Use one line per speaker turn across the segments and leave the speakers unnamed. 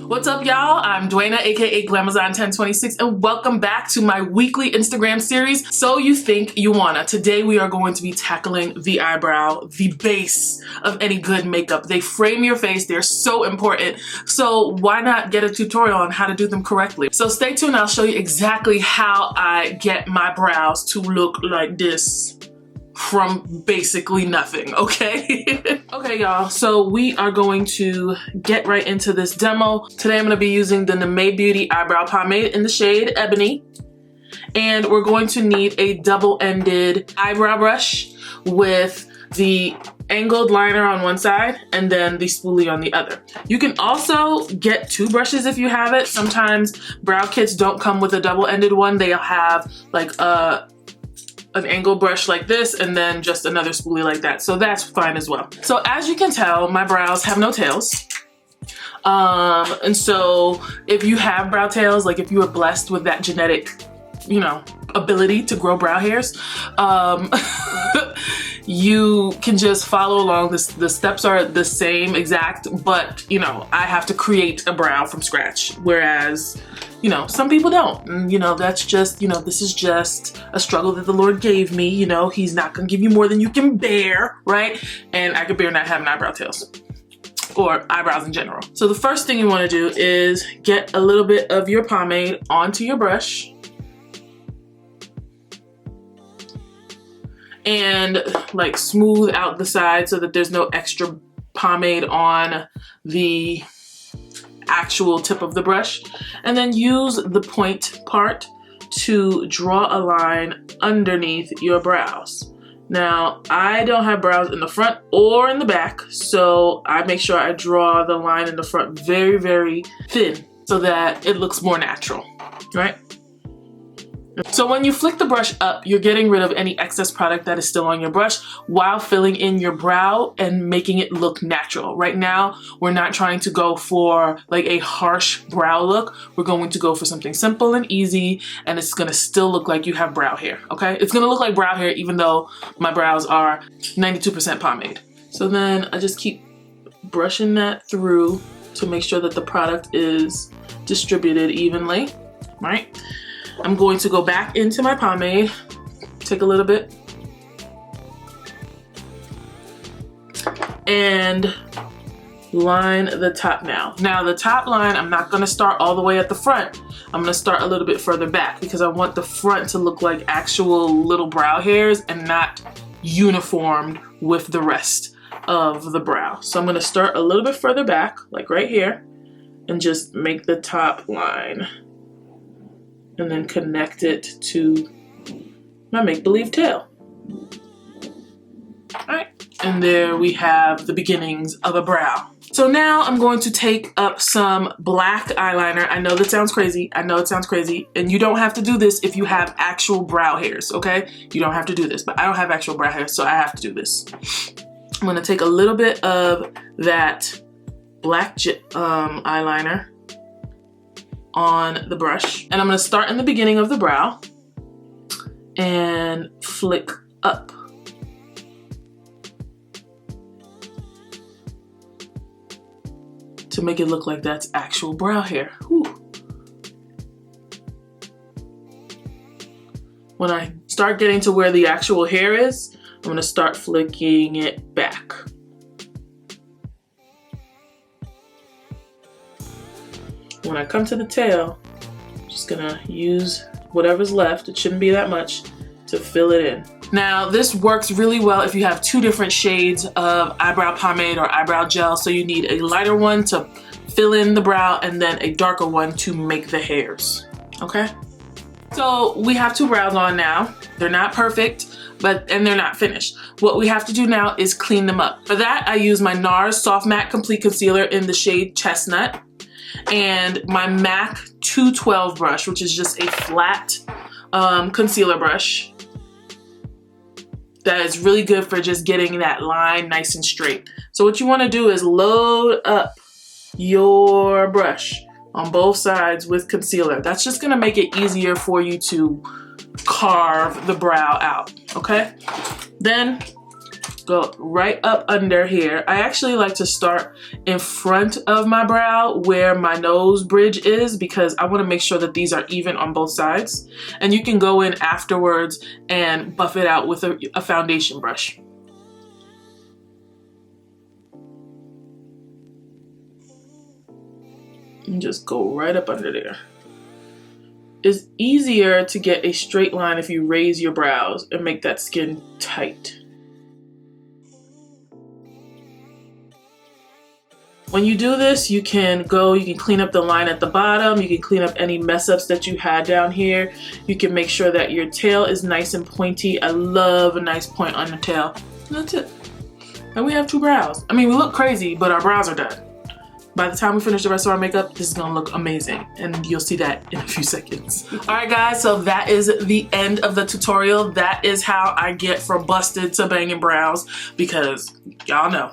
What's up, y'all? I'm Duana, aka Glamazon1026, and welcome back to my weekly Instagram series, So You Think You Wanna. Today we are going to be tackling the eyebrow, the base of any good makeup. They frame your face, they're so important, so why not get a tutorial on how to do them correctly? So stay tuned, I'll show you exactly how I get my brows to look like this from basically nothing, okay? Okay, y'all, so we are going to get right into this demo. Today I'm gonna be using the Mented Beauty Eyebrow Pomade in the shade Ebony. And we're going to need a double-ended eyebrow brush with the angled liner on one side and then the spoolie on the other. You can also get two brushes if you have it. Sometimes brow kits don't come with a double-ended one. They'll have like an angle brush like this and then just another spoolie like that, so that's fine as well. So as you can tell, my brows have no tails, and so if you have brow tails, like if you are blessed with that genetic, you know, ability to grow brow hairs, you can just follow along. The steps are the same exact, but you know, I have to create a brow from scratch, whereas you know, some people don't. And, you know, that's just, you know, this is just a struggle that the Lord gave me. You know, he's not gonna give you more than you can bear, right? And I could bear not having eyebrow tails or eyebrows in general. So the first thing you wanna do is get a little bit of your pomade onto your brush and like smooth out the side so that there's no extra pomade on the actual tip of the brush, and then use the point part to draw a line underneath your brows. Now, I don't have brows in the front or in the back, so I make sure I draw the line in the front very, very thin so that it looks more natural, right? So when you flick the brush up, you're getting rid of any excess product that is still on your brush while filling in your brow and making it look natural. Right now, we're not trying to go for like a harsh brow look. We're going to go for something simple and easy, and it's gonna still look like you have brow hair, okay? It's gonna look like brow hair even though my brows are 92% pomade. So then I just keep brushing that through to make sure that the product is distributed evenly, right? I'm going to go back into my pomade, take a little bit, and line the top now. Now the top line, I'm not gonna start all the way at the front. I'm gonna start a little bit further back because I want the front to look like actual little brow hairs and not uniformed with the rest of the brow. So I'm gonna start a little bit further back, like right here, and just make the top line. And then connect it to my make-believe tail. All right, and there we have the beginnings of a brow. So now I'm going to take up some black eyeliner. I know that sounds crazy. I know it sounds crazy. And you don't have to do this if you have actual brow hairs, okay? You don't have to do this, but I don't have actual brow hairs, so I have to do this. I'm gonna take a little bit of that black eyeliner on the brush, and I'm gonna start in the beginning of the brow and flick up. To make it look like that's actual brow hair. Whew. When I start getting to where the actual hair is, I'm gonna start flicking it back. When I come to the tail, I'm just gonna use whatever's left, it shouldn't be that much, to fill it in. Now this works really well if you have two different shades of eyebrow pomade or eyebrow gel, so you need a lighter one to fill in the brow and then a darker one to make the hairs, okay? So we have two brows on now. They're not perfect, and they're not finished. What we have to do now is clean them up. For that, I use my NARS Soft Matte Complete Concealer in the shade Chestnut, and my MAC 212 brush, which is just a flat concealer brush that is really good for just getting that line nice and straight. So what you want to do is load up your brush on both sides with concealer. That's just gonna make it easier for you to carve the brow out, okay? Then Go right up under here. I actually like to start in front of my brow where my nose bridge is because I want to make sure that these are even on both sides. And you can go in afterwards and buff it out with a foundation brush. And just go right up under there. It's easier to get a straight line if you raise your brows and make that skin tight. When you do this, you can clean up the line at the bottom, you can clean up any mess ups that you had down here. You can make sure that your tail is nice and pointy. I love a nice point on the tail. And that's it. And we have 2 brows. I mean, we look crazy, but our brows are done. By the time we finish the rest of our makeup, this is gonna look amazing, and you'll see that in a few seconds. All right, guys, so that is the end of the tutorial. That is how I get from busted to banging brows, because y'all know,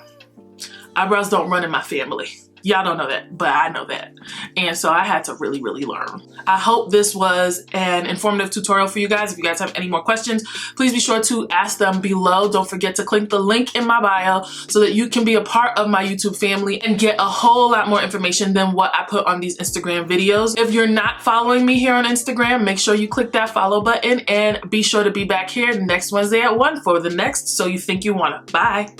eyebrows don't run in my family. Y'all don't know that, but I know that. And so I had to really, really learn. I hope this was an informative tutorial for you guys. If you guys have any more questions, please be sure to ask them below. Don't forget to click the link in my bio so that you can be a part of my YouTube family and get a whole lot more information than what I put on these Instagram videos. If you're not following me here on Instagram, make sure you click that follow button and be sure to be back here next Wednesday at 1 for the next So You Think You Wanna. Bye.